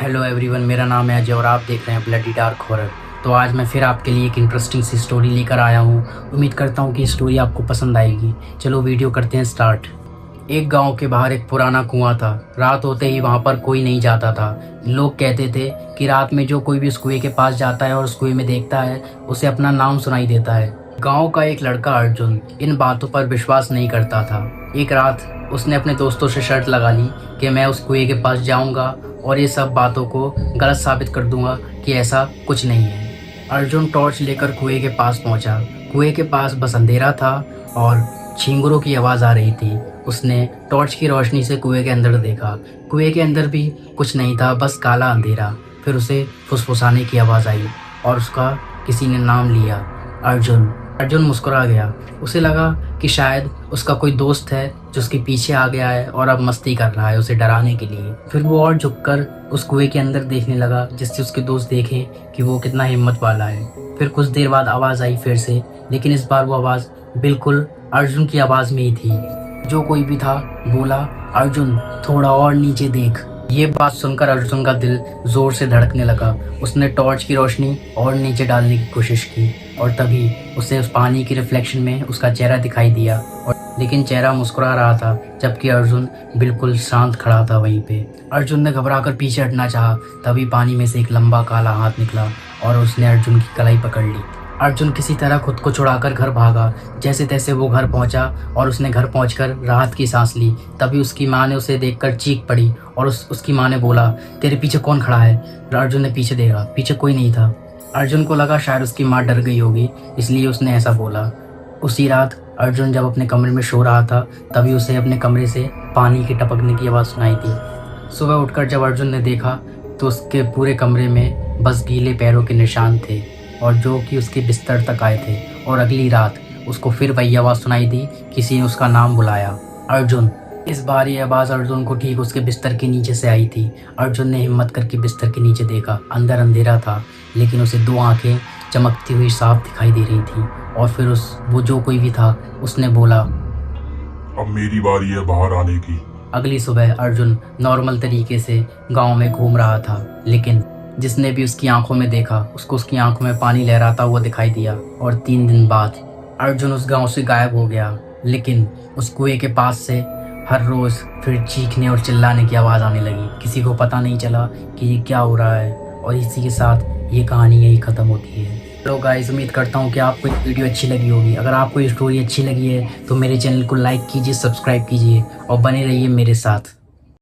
Hello everyone, मेरा नाम है अजय और आप देख रहे हैं ब्लडी डार्क हॉरर। तो आज मैं फिर आपके लिए एक इंटरेस्टिंग सी स्टोरी लेकर आया हूँ। उम्मीद करता हूँ कि स्टोरी आपको पसंद आएगी। चलो वीडियो करते हैं स्टार्ट। एक गांव के बाहर एक पुराना कुआं था। रात होते ही वहां पर कोई नहीं जाता था। लोग कहते थे कि रात में जो कोई भी उस कुएं के पास जाता है और उस कुएं में देखता है, उसे अपना नाम सुनाई देता है। गांव का एक लड़का अर्जुन इन बातों पर विश्वास नहीं करता था। एक रात उसने अपने दोस्तों से शर्त लगा ली कि मैं उस कुएं के पास जाऊंगा और ये सब बातों को गलत साबित कर दूंगा कि ऐसा कुछ नहीं है। अर्जुन टॉर्च लेकर कुएं के पास पहुंचा। कुएं के पास बस अंधेरा था और छींगरों की आवाज़ आ रही थी। उसने टॉर्च की रोशनी से कुएं के अंदर देखा। कुएं के अंदर भी कुछ नहीं था, बस काला अंधेरा। फिर उसे फुसफुसाने की आवाज़ आई और उसका किसी ने नाम लिया, अर्जुन। अर्जुन मुस्कुरा गया। उसे लगा कि शायद उसका कोई दोस्त है जो उसके पीछे आ गया है और अब मस्ती कर रहा है उसे डराने के लिए। फिर वो और झुककर उस कुएं के अंदर देखने लगा, जिससे उसके दोस्त देखें कि वो कितना हिम्मत वाला है। फिर कुछ देर बाद आवाज़ आई फिर से, लेकिन इस बार वो आवाज़ बिल्कुल अर्जुन की आवाज़ में ही थी। जो कोई भी था बोला, अर्जुन थोड़ा और नीचे देख। ये बात सुनकर अर्जुन का दिल जोर से धड़कने लगा। उसने टॉर्च की रोशनी और नीचे डालने की कोशिश की और तभी उसे उस पानी की रिफ्लेक्शन में उसका चेहरा दिखाई दिया। और लेकिन चेहरा मुस्कुरा रहा था, जबकि अर्जुन बिल्कुल शांत खड़ा था वहीं पे। अर्जुन ने घबराकर पीछे हटना चाहा, तभी पानी में से एक लंबा काला हाथ निकला और उसने अर्जुन की कलाई पकड़ ली। अर्जुन किसी तरह खुद को छुड़ाकर घर भागा। जैसे तैसे वो घर पहुंचा और उसने घर पहुंचकर राहत की सांस ली। तभी उसकी माँ ने उसे देखकर चीख पड़ी और उसकी माँ ने बोला, तेरे पीछे कौन खड़ा है? अर्जुन ने पीछे देखा, पीछे कोई नहीं था। अर्जुन को लगा शायद उसकी माँ डर गई होगी, इसलिए उसने ऐसा बोला। उसी रात अर्जुन जब अपने कमरे में सो रहा था, तभी उसे अपने कमरे से पानी के टपकने की आवाज़ सुनाई दी। सुबह उठकर जब अर्जुन ने देखा तो उसके पूरे कमरे में बस गीले पैरों के निशान थे और जो कि उसके बिस्तर तक आए थे। और अगली रात उसको फिर वही आवाज़ सुनाई दी, किसी ने उसका नाम बुलाया, अर्जुन। इस बार ये आवाज़ अर्जुन को ठीक उसके बिस्तर के नीचे से आई थी। अर्जुन ने हिम्मत करके बिस्तर के नीचे देखा। अंदर अंधेरा था, लेकिन उसे दो आंखें चमकती हुई साफ दिखाई दे रही थी। और फिर वो जो कोई भी था उसने बोला, अब मेरी बारी है बाहर आने की। अगली सुबह अर्जुन नॉर्मल तरीके से गांव में घूम रहा था, लेकिन जिसने भी उसकी आंखों में देखा उसको उसकी आंखों में पानी लहराता हुआ दिखाई दिया। और 3 दिन बाद अर्जुन उस गांव से गायब हो गया। लेकिन उस कुएं के पास से हर रोज़ फिर चीखने और चिल्लाने की आवाज़ आने लगी। किसी को पता नहीं चला कि ये क्या हो रहा है और इसी के साथ ये कहानी यही ख़त्म होती है। तो गाइस, उम्मीद करता हूँ कि आपको ये वीडियो अच्छी लगी होगी। अगर आपको ये स्टोरी अच्छी लगी है तो मेरे चैनल को लाइक कीजिए, सब्सक्राइब कीजिए और बने रहिए मेरे साथ।